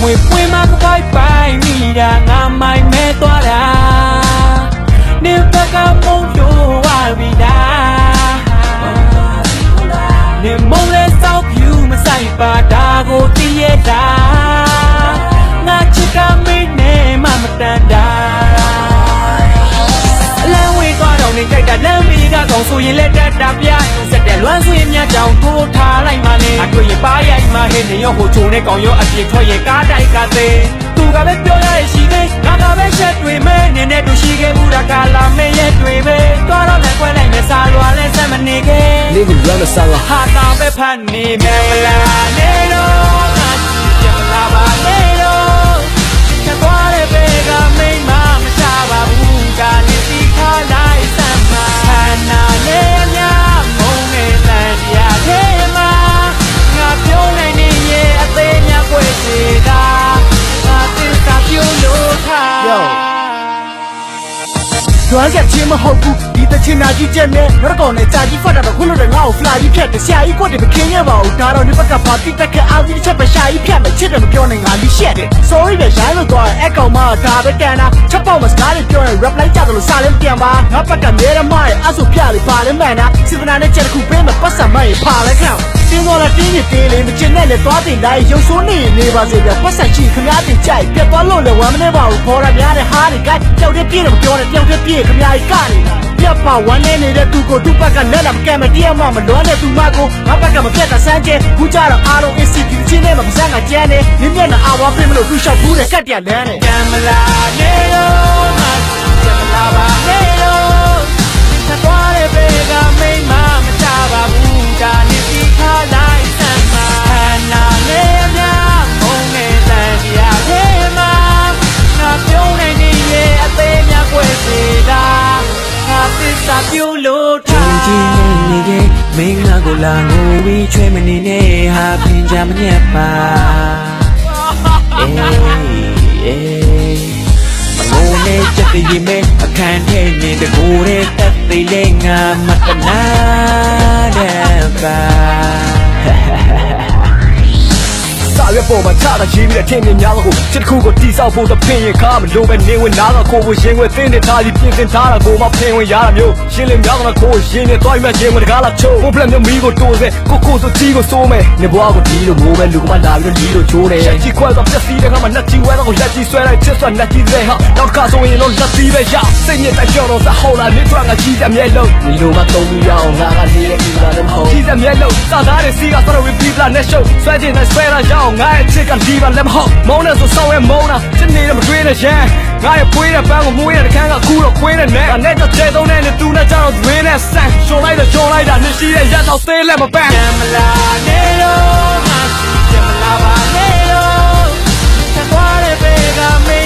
mùi quê mà có vai bài mi đã ngà mai mẹ toa đà nếu ta ca mong đồ à vì đà nếu mong lên sau cứu mà say bà đà gô tìa đà ngà chỉ ca mi nè mà mặt đà đà lên nguy toa đầu nên chạy đà lên mi gà còn xui yên lên đà đà bia sẽ để loan xui nhà chồng thu thả lại mà nè tôi yên ba yên mà hết này yêu hồ chủ này còn yêu ăn tiền thôi yên cá đại cá tê tu cả biết biểu ya xí mê cá cả biết chết đuổi mê nè nè tu xí cái bù đà cá làm mê ye đuổi mê toa đó lại quay lại mẹ xa loa lên xem mình nè cáiလေးကိုလွမ်းမစားပါ hà tao biết phản nè mẹ là nè đâu ngã chỉ chậm là bà nè đâu chẳng qua để về cả mê mà cha bà bù cả nè đi khá lại xem mà hà na nè nhá mong nè là dia thế mà ngã biểu này nè ye a tê nhá quê gì ta ngã tin ta biểu lô thaလွမ်းကချင်းမဟုတ်ဘူးဒီတချင်းနာကြီးချက်နဲ့ငါကောင်နဲ့ကြာကြီးဖတ်တာတော့ခုလို့တော့ငါ့ကိုဖလာကြီးဖြတ်တယ်ဆရာကြီးကွက်တယ်မခင်းရပါဘူးဒါတော့ဒီဘက်ကပါတိတက်ခက်အားကြီးတစ်ချက်ပဲရှာကြီးဖြတ်မယ်ချစ်တယ်မပြောနဲ့ငါလိရှက်တယ် sorry ပဲရိုင်းလို့သွားအကောင်မဒါပဲကန်တာချက်ပေါက်မစကားတွေပြောရင် rap လိုက်ကြတယ်လို့စာလည်းမပြန်ပါငါဘက်ကမဲရမရဲ့အဆုပြလေးပါလဲမှန်တာစီဗနာနဲ့ချက်တစ်ခုပေးမယ်ပတ်စံမရင်ဖာလဲခံတင်းတော့လားတင်းနေသေးလေးမချင်နဲ့လေသွားတင်တိုင်းရုပ်ဆိုးနေပါစေပြပတ်စံချီခမားတင်ကြိုက်ပြတ်သွားလို့လည်းဝမ်းမနေပါဘူးခေါ်ရများတဲ့ဟာတွေကကြောက်တဲ့ပြေတော့ပြောတယ်ကြောက်တဲ့ပြေခမားကြီးကနေပြတ်ပါဝမ်းနေတဲ့သူကိုသူ့ဘက်ကလက်လာမကဲမတရားမှမလွမ်းတဲ့သူမကိုငါဘက်ကမပြတ်တာစမ်းကျဲခုကြတော့အားလုံး ACT ချင်းနဲ့မပစံကကျန်းနေမြင့်မြတ်နာအဝါပြမလို့သူ့လျှောက်ဘူးတဲ့ကတ်တရလန်းနေ Jamala nero mas Jamala ba nero Cha toa de vega me ma ma cha ba bu da ni ti kha lai san ma na ne nya mong ne san dia the ma na pyo nai ni ye a te nya kwai se da na ti sa pyo lo tha ji ni ye me nga ko la ngo wi chwe ma ni ne ha pin ja ma nyat paမငိုနဲ့ချက်တည်မဲအခန်းထဲနေတဲ့ကိုယ်ရဲ့တက်သေးလေးငါမတနာတဲ့ပါစာရွက်ပေါ်မှာချတာရေးပြီးတဲ့ထင်းမြများတော့ချက်တစ်ခုကိုတီးဆောက်ဖို့သဖြင့်ရင်ခါမလို့ပဲနေဝင်နာတော့ကိုကိုရင်ွယ်သင်းနေထားပြီးပြင်ဆင်ထားတာကိုမှဖင်ဝင်ရတာမျိုးရှင်းလင်းများတော့ကိုရင်နဲ့တွိုင်းမဲ့ခြင်းမတကားလားချိုးဘုဖလက်မျိုးမီးကိုတိုးစေကိုဆိုကြီးကိုစိုးမယ်နေဘွားကိုဒီလိုမိုးပဲလူကမှလာပြီးလီလိုချိုးတယ်ကြီးခွဲတော့ပြက်စီးတဲ့ခါမှာလက်ကြီးဝဲတော့လက်ကြီးဆွဲလိုက်ချစ်ဆွလက်ကြီးတဲ့ဟာနောက်ခါဆိုရင်တော့လက်ကြီးပဲရစိတ်ညစ်တဲ့ကြော်တော့စဟောလာနေတော့ငါကြီးတဲ့မျက်လုံးဒီလိုမှသုံးပြီးရအောင်ငါကလေးရဲ့ဒီလာတော့မဟုတ်ကြီးတဲ့မျက်လုံးစကားတွေစီကစတော့ဝင်ပြီးလာနေရှုပ်ဆွဲခြင်းနဲ့ဆွဲလာရအောင်ငါရဲ့ချစ်ကဒီပါလည်းမဟုတ်မုန်းနဲ့ဆိုဆောင်းရဲ့မုန်းတာချစ်နေတယ်မတွေးနဲ့ရန်ငါရဲ့ပွေးတဲ့ပန်းကိုမွေးတဲ့ခန်းကခုတော့ခွေးတဲ့နဲ့ငါနဲ့တော့ကျဲသုံးတဲ့နဲ့သူနဲ့ကြတော့တွင်းနဲ့ဆန်ရှုံလိုက်တော့ရှုံလိုက်တာနှစ်ရှိတဲ့ရက်တော့သေးလက်မပန်း Jamala nero mas Jamala ba nero Cha toa de vega me